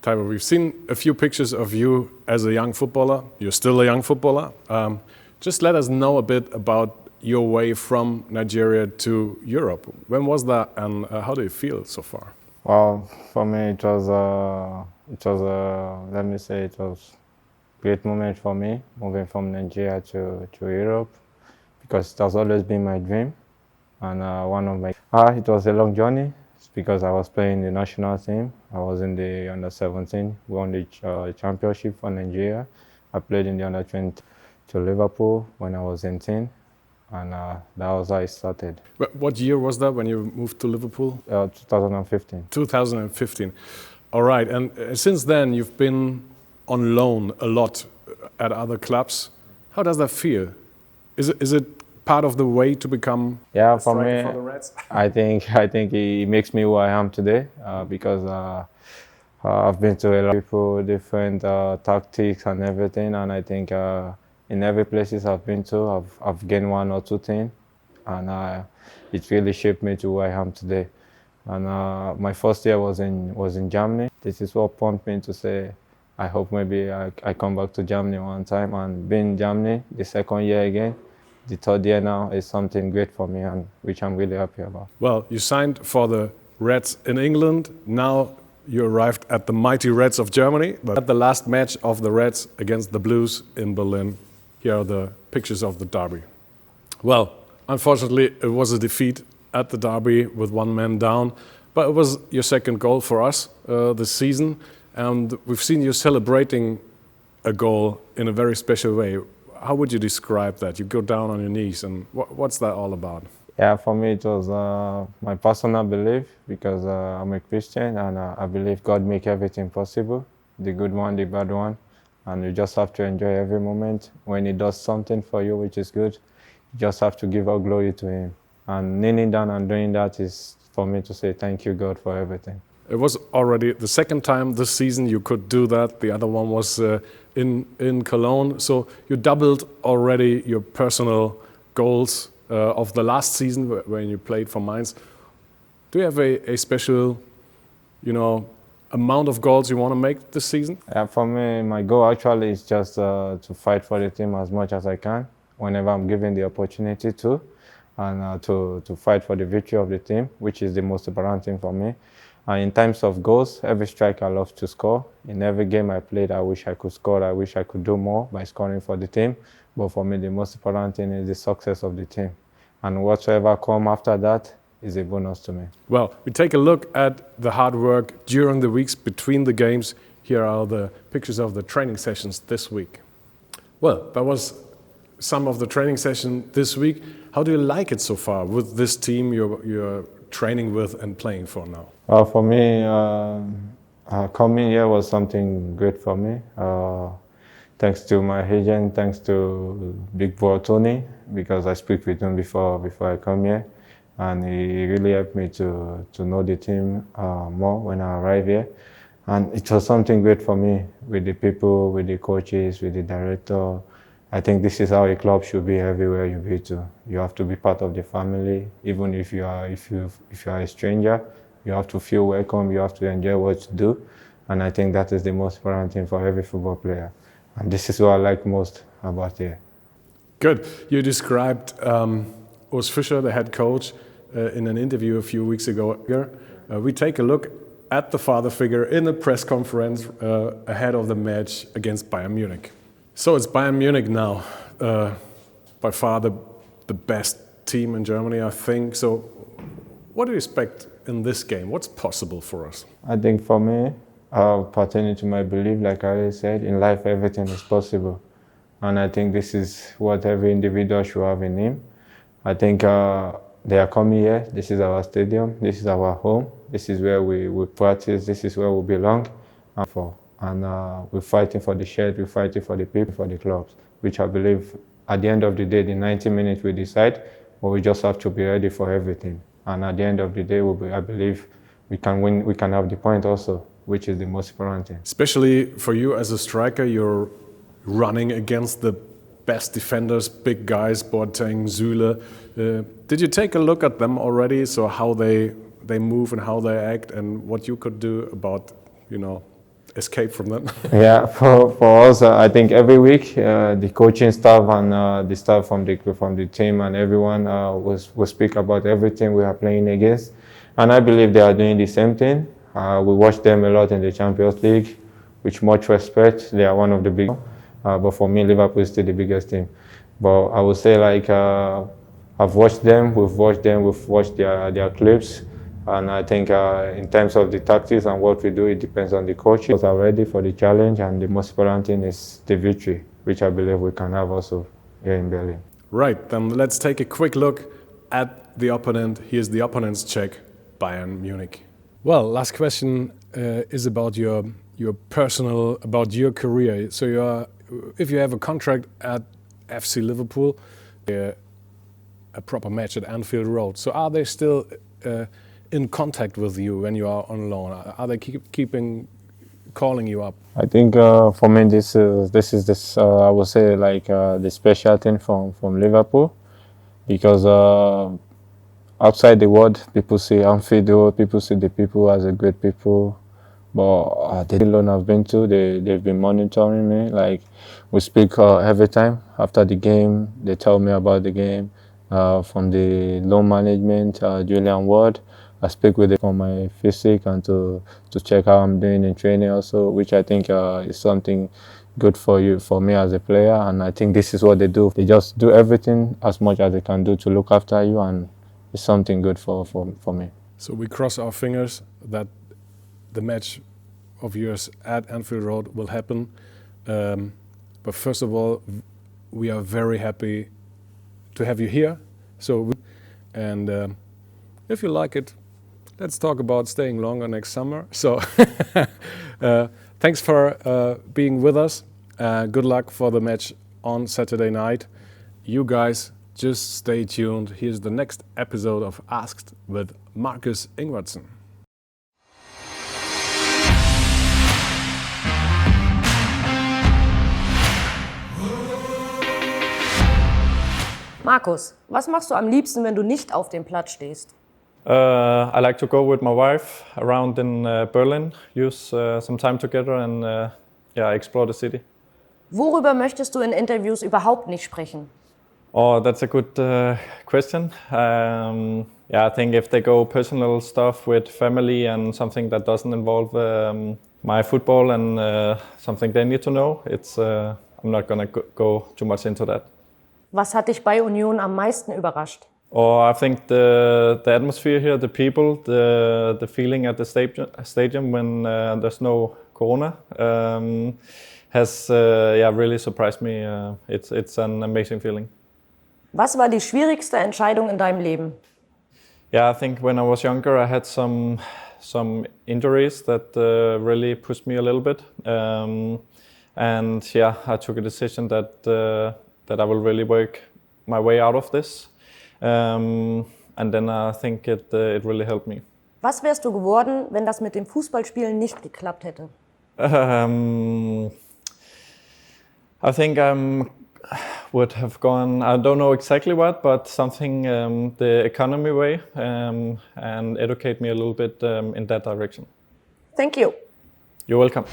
Taiwo, we've seen a few pictures of you as a young footballer. You're still a young footballer. Just let us know a bit about your way from Nigeria to Europe. When was that, and how do you feel so far? Well, for me, it was let me say, it was a great moment for me, moving from Nigeria to Europe, because it has always been my dream. And it was a long journey. It's because I was playing the national team. I was in the under-17. We won the championship for Nigeria. I played in the under-20 to Liverpool when I was 18. And that was how it started. What year was that when you moved to Liverpool? 2015. 2015. All right. And since then, you've been on loan a lot at other clubs. How does that feel? Is it part of the way to become a for me, for the Reds? I think it makes me who I am today because I've been to a lot of people, different tactics and everything, and I think in every places I've been to, I've gained one or two things, and it really shaped me to who I am today. And my first year was in Germany. This is what prompted me to say, I hope maybe I come back to Germany one time, and being in Germany the second year again. The third year now is something great for me, and which I'm really happy about. Well, you signed for the Reds in England. Now you arrived at the mighty Reds of Germany. But at the last match of the Reds against the Blues in Berlin, here are the pictures of the derby. Well, unfortunately, it was a defeat at the derby with one man down. But it was your second goal for us this season. And we've seen you celebrating a goal in a very special way. How would you describe that? You go down on your knees, and what's that all about? Yeah, for me it was my personal belief, because I'm a Christian, and I believe God make everything possible, the good one, the bad one, and you just have to enjoy every moment. When He does something for you which is good, you just have to give all glory to Him. And kneeling down and doing that is for me to say thank you, God, for everything. It was already the second time this season you could do that. The other one was in Cologne. So you doubled already your personal goals of the last season when you played for Mainz. Do you have a special, amount of goals you want to make this season? For me, my goal actually is just to fight for the team as much as I can, whenever I'm given the opportunity to, and to fight for the victory of the team, which is the most important thing for me. In terms of goals, every striker loves to score. In every game I played, I wish I could score. I wish I could do more by scoring for the team. But for me, the most important thing is the success of the team. And whatsoever comes after that is a bonus to me. Well, we take a look at the hard work during the weeks between the games. Here are the pictures of the training sessions this week. Well, that was some of the training session this week. How do you like it so far with this team you're training with and playing for now? For me, coming here was something great for me. Thanks to my agent, thanks to Big Bro Tony, because I speak with him before I come here, and he really helped me to know the team more when I arrive here. And it was something great for me with the people, with the coaches, with the director. I think this is how a club should be everywhere you be to. You have to be part of the family, even if you are a stranger. You have to feel welcome. You have to enjoy what you do, and I think that is the most important thing for every football player. And this is what I like most about here. Good. You described Urs Fischer, the head coach, in an interview a few weeks ago. Here, we take a look at the father figure in a press conference ahead of the match against Bayern Munich. So it's Bayern Munich now, by far the best team in Germany, I think. So what do you expect in this game? What's possible for us? I think for me, pertaining to my belief, like I already said, in life everything is possible. And I think this is what every individual should have in him. I think they are coming here. This is our stadium. This is our home. This is where we practice. This is where we belong. And we're fighting for the shirt, we're fighting for the people, for the clubs, which I believe at the end of the day, the 90 minutes we decide, but we just have to be ready for everything. And at the end of the day, I believe we can win, we can have the point also, which is the most important thing. Especially for you as a striker, you're running against the best defenders, big guys, Boateng, Süle. Did you take a look at them already? So how they move and how they act, and what you could do about, escape from that. Yeah, for us, I think every week the coaching staff and the staff from the team and everyone will speak about everything we are playing against, and I believe they are doing the same thing. We watch them a lot in the Champions League, with much respect. They are one of the big, but for me, Liverpool is still the biggest team. But I would say like I've watched them, we've watched their clips. And I think in terms of the tactics and what we do, it depends on the coaches. We are ready for the challenge, and the most important thing is the victory, which I believe we can have also here in Berlin. Right, then let's take a quick look at the opponent. Here's the opponent's check, Bayern Munich. Well, last question is about your personal, about your career. So if you have a contract at FC Liverpool, a proper match at Anfield Road. So are they still in contact with you when you are on loan? Are they calling you up? I think for me this is I would say like the special thing from Liverpool, because outside the world people see Anfield, people see the people as a great people, but the loan I've been to, they've been monitoring me. Like we speak every time after the game. They tell me about the game. From the loan management, Julian Ward, I speak with them for my physique and to check how I'm doing in training also, which I think is something good for me as a player. And I think this is what they do. They just do everything as much as they can do to look after you, and it's something good for me. So we cross our fingers that the match of yours at Anfield Road will happen. But first of all, we are very happy to have you here. So, if you like it, let's talk about staying longer next summer. So, thanks for being with us. Good luck for the match on Saturday night. You guys just stay tuned. Here's the next episode of Asked with Marcus Ingwertsen. Markus, was machst du am liebsten, wenn du nicht auf dem Platz stehst? I like to go with my wife around in Berlin, use some time together and explore the city. Worüber möchtest du in Interviews überhaupt nicht sprechen? Oh, that's a good question. I think if they go personal stuff with family and something that doesn't involve my football and something they need to know, I'm not gonna go too much into that. Was hat dich bei Union am meisten überrascht? I think the atmosphere here, the people, the feeling at the stadium when there's no corona has really surprised me. It's an amazing feeling. Was war die schwierigste Entscheidung in deinem Leben? Yeah, I think when I was younger, I had some injuries that really pushed me a little bit, I took a decision that I will really work my way out of this. And then I think it really helped me. Was wärst du geworden, wenn das mit dem Fußballspielen nicht geklappt hätte? I think would have gone, I don't know exactly what, but something the economy way and educate me a little bit in that direction. Thank you. You're welcome.